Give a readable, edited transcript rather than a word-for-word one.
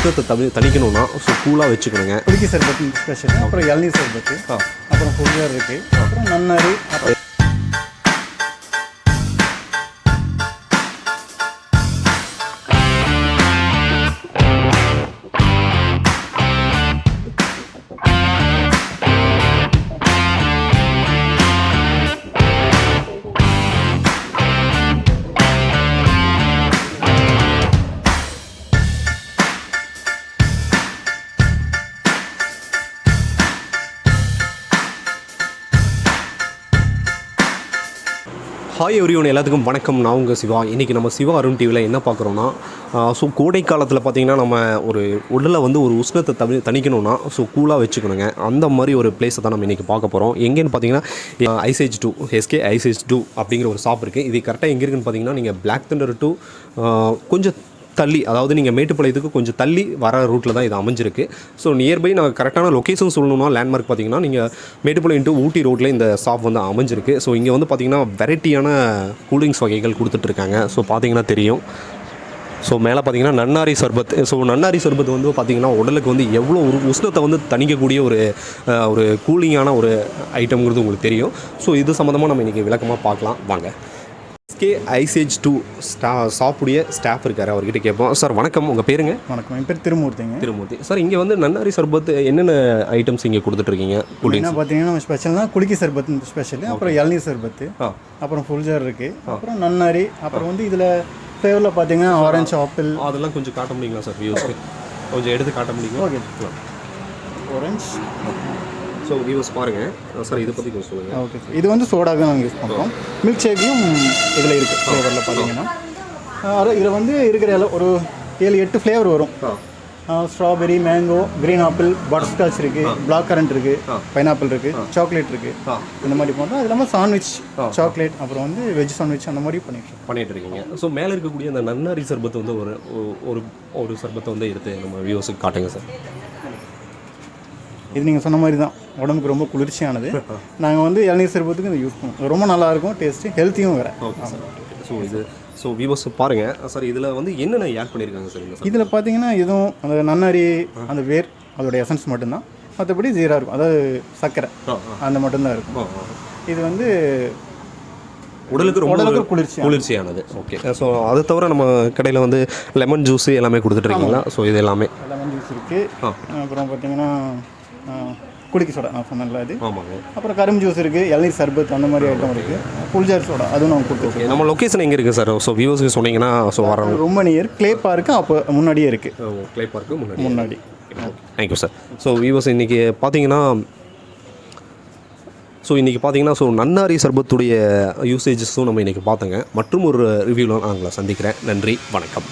உஷ்ணத்தை தணிக்கணும்னா ஸோ கூலாக வச்சுக்கணுங்க. குலுக்கி சர்பத்து ஸ்பெஷல், அப்புறம் இளநீர் சர்பத்து, அப்புறம் புளியார் இருக்குது, அப்புறம் நன்னாரி. ஹாய் எவ்ரிவன், எல்லாத்துக்கும் வணக்கம். நான் உங்கள் சிவா. இன்றைக்கி நம்ம சிவா அருண் டிவியில் என்ன பார்க்குறோன்னா, ஸோ கோடை காலத்தில் பார்த்திங்கன்னா நம்ம ஒரு உடலில் வந்து ஒரு உஷ்ணத்தை தணிக்கணும்னா ஸோ கூலாக வச்சுக்கணுங்க. அந்த மாதிரி ஒரு பிளேஸை தான் நம்ம இன்றைக்கி பார்க்க போகிறோம். எங்கேன்னு பார்த்தீங்கன்னா ஐசேஜ் 2 எஸ்கே ஐசேஜ் 2 அப்படிங்கிற ஒரு ஷாப் இருக்குது. இது கரெக்டாக எங்கே இருக்குன்னு பார்த்தீங்கன்னா, நீங்கள் பிளாக் தண்டர் டு கொஞ்சம் தள்ளி, அதாவது நீங்கள் மேட்டுப்பாளையத்துக்கு கொஞ்சம் தள்ளி வர ரூட்டில் தான் இது அமைஞ்சிருக்கு. ஸோ நியர்பை நான் கரெக்டான லொக்கேஷன் சொல்லணும்னா லேண்ட்மார்க் பார்த்தீங்கன்னா, நீங்கள் மேட்டுப்பாளையம் டு ஊட்டி ரோட்டில் இந்த ஷாப் வந்து அமைஞ்சிருக்கு. ஸோ இங்கே வந்து பார்த்திங்கன்னா வெரைட்டியான கூலிங்ஸ் வகைகள் கொடுத்துட்ருக்காங்க. ஸோ பார்த்தீங்கன்னா தெரியும். ஸோ மேலே பார்த்தீங்கன்னா நன்னாரி சர்பத். ஸோ நன்னாரி சர்பத் வந்து பார்த்திங்கன்னா உடலுக்கு வந்து எவ்வளோ ஒரு உஷ்ணத்தை வந்து தணிக்கக்கூடிய ஒரு கூலிங்கான ஒரு ஐட்டம்ங்கிறது உங்களுக்கு தெரியும். ஸோ இது சம்மந்தமாக நம்ம இன்றைக்கி விளக்கமாக பார்க்கலாம் வாங்க. எஸ்கே ஐசேஜ் 2 ஷாப்புடைய ஸ்டாஃப் இருக்கார், அவர்கிட்ட கேட்போம். சார் வணக்கம், உங்கள் பேருங்க? வணக்கம், என் பேர் திருமூர்த்திங்க. திருமூர்த்தி சார், இங்கே வந்து நன்னாரி சர்பத் என்னென்ன ஐட்டம்ஸ் இங்கே கொடுத்துட்ருக்கீங்க? என்ன பார்த்தீங்கன்னா நம்ம ஸ்பெஷல்னா குலுக்கி சர்பத்து ஸ்பெஷல், அப்புறம் இளநீர் சர்பத்து, அப்புறம் ஃபுல்ஜார் இருக்குது, அப்புறம் நன்னாரி, அப்புறம் வந்து இதில் ஃப்ளேவரில் பார்த்தீங்கன்னா ஆரஞ்சு, ஆப்பிள். அதெல்லாம் கொஞ்சம் காட்ட முடியுங்களா சார் வியூஸ்க்கு? கொஞ்சம் எடுத்து காட்ட முடியுங்களா? ஓகே. ஆரஞ்ச். ஸோ வியூஸ் பாருங்கள் சார், இதை பற்றி கொஞ்சம் சொல்லுங்கள். ஓகே சார், இது வந்து சோடாக நாங்கள் யூஸ் பண்ணுறோம். மில்க் ஷேக்கையும் இதில் இருக்குது ஃப்ளேவரில் பார்த்தீங்கன்னா. இதில் வந்து இருக்கிற ஒரு 7-8 ஃப்ளேவர் வரும். Strawberry, mango, green apple, butterscotch இருக்குது, பிளாக் கரண்ட் இருக்குது, பைனாப்பிள் இருக்குது, சாக்லேட் இருக்குது. இந்த மாதிரி பண்ணுறோம். அது இல்லாமல் சாண்ட்விச், சாக்லேட், அப்புறம் வந்து வெஜ் சாண்ட்விச் அந்த மாதிரி பண்ணிட்டு இருக்கீங்க. ஸோ மேலே இருக்கக்கூடிய அந்த நன்னாரி சர்பத்து வந்து ஒரு சர்பத்தை வந்து எடுத்து நம்ம வியூஸுக்கு காட்டுங்க சார். இது நீங்கள் சொன்ன மாதிரி தான், உடம்புக்கு ரொம்ப குளிர்ச்சியானது. நாங்கள் வந்து இளநீர் சர்பத்துக்கு இதை யூஸ் பண்ணுவோம். ரொம்ப நல்லாயிருக்கும், டேஸ்ட்டு, ஹெல்த்தியும் வேறு. Okay sir. ஸோ வியூவர்ஸ் பாருங்கள் சார், இதில் வந்து என்னென்ன ஆட் பண்ணியிருக்காங்க சார்? இதில் பார்த்தீங்கன்னா எதுவும் அந்த நன்னாரி, அந்த வேர், அதோட எசன்ஸ் மட்டும்தான். மற்றபடி ஜீரா இருக்கும், அதாவது சர்க்கரை அந்த மட்டும்தான் இருக்கும். இது வந்து உடலுக்கு ரொம்ப குளிர்ச்சியானது. ஓகே. ஸோ அதை தவிர நம்ம கடையில் வந்து லெமன் ஜூஸ் எல்லாமே கொடுத்துட்ருக்கீங்களா? ஸோ இது எல்லாமே லெமன் ஜூஸ் இருக்குது. அப்புறம் பார்த்தீங்கன்னா குலுக்கி சோடா நான் சொன்னல அது. ஆமாங்க. அப்புறம் கரும்பு ஜூஸ் இருக்குது, இளநீர் சர்பத் அந்த மாதிரி ஐட்டம் இருக்குது. ஃபுல்ஜார் சோடா அதுவும் நம்ம கொடுத்துருக்கோம். நம்ம லொக்கேஷன் எங்கே இருக்குது சார்? ஸோ வியூவர்ஸ்க்கு சொன்னீங்கன்னா ஸோ வரோம். ரொம்ப நியர் க்ளே பார்க்கு அப்போ முன்னாடியே இருக்குது. க்ளே பார்க்கு முன்னாடி. Thank you sir. ஸோ வியூவர்ஸ் இன்றைக்கி பார்த்தீங்கன்னா ஸோ நன்னாரி சர்பத்துடைய யூசேஜஸும் நம்ம இன்றைக்கி பார்த்தோங்க. மற்றும் ஒரு ரிவ்யூவில் நான் உங்களை சந்திக்கிறேன். நன்றி, வணக்கம்.